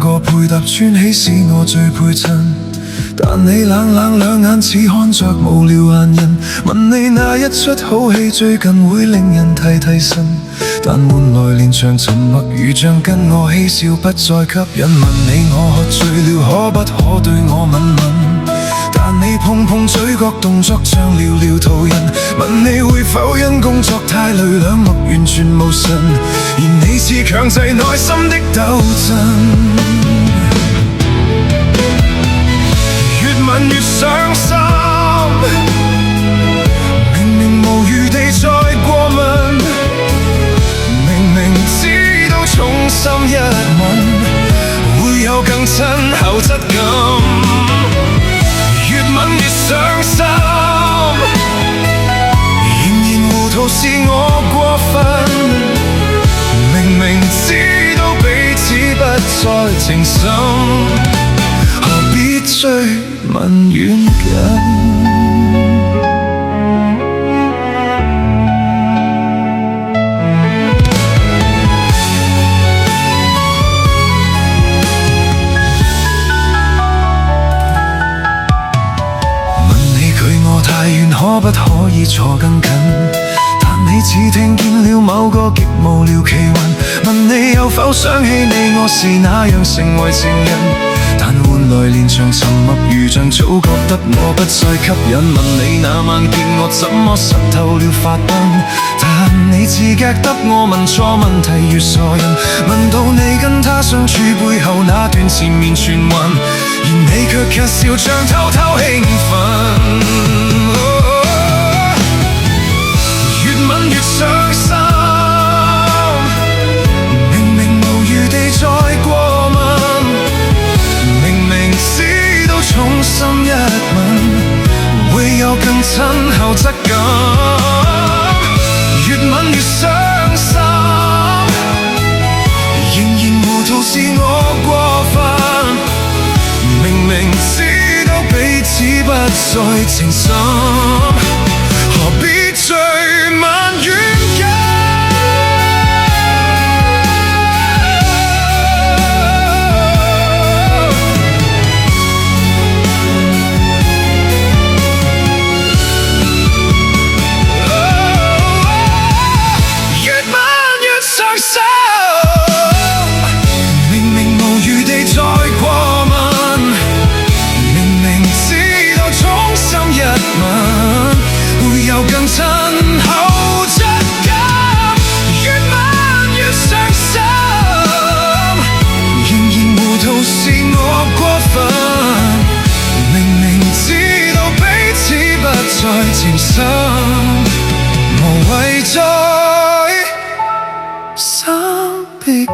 個配搭穿起使我最配襯，但你冷冷兩眼似看着無聊閒人。問你那一出好戲最近會令人提提神，但換來連場沉默，如像跟我嬉笑不再吸引。問你我喝醉了可不可對我吻吻，但你碰碰嘴角動作像寥寥途人。問你會否因工作太累兩目完全無神，而你似強制內心的鬥爭。越吻越傷心，明明無餘地再過問，明明知道重心一吻會有更親厚質感，越吻越傷心，仍然糊塗是我過分，明明知道彼此不再情深，何必追問遠近。可不可以坐更近？但你似聽見了某個極無聊奇聞，問你有否想起你我是那樣成為情人，但換來連場沉默，如像早覺得我不再吸引。問你那晚見我怎麼濕透了髮鬢，但你自覺得我問錯問題如傻人。問到你跟他相處背後那段纏綿傳聞，而你卻一笑像偷偷興奮。越傷心，明明無餘地再過問，明明知道重心一吻會有更親厚質感，越吻越傷心，仍然糊塗是我過分，明明知道彼此不再情深，何必追問遠近。越吻越傷心，明明無餘地再過問，明明知道衷心一吻會有更親厚質感，越吻越傷心，仍然糊塗是我過分，明明知道彼此不再情深，無謂再三逼近。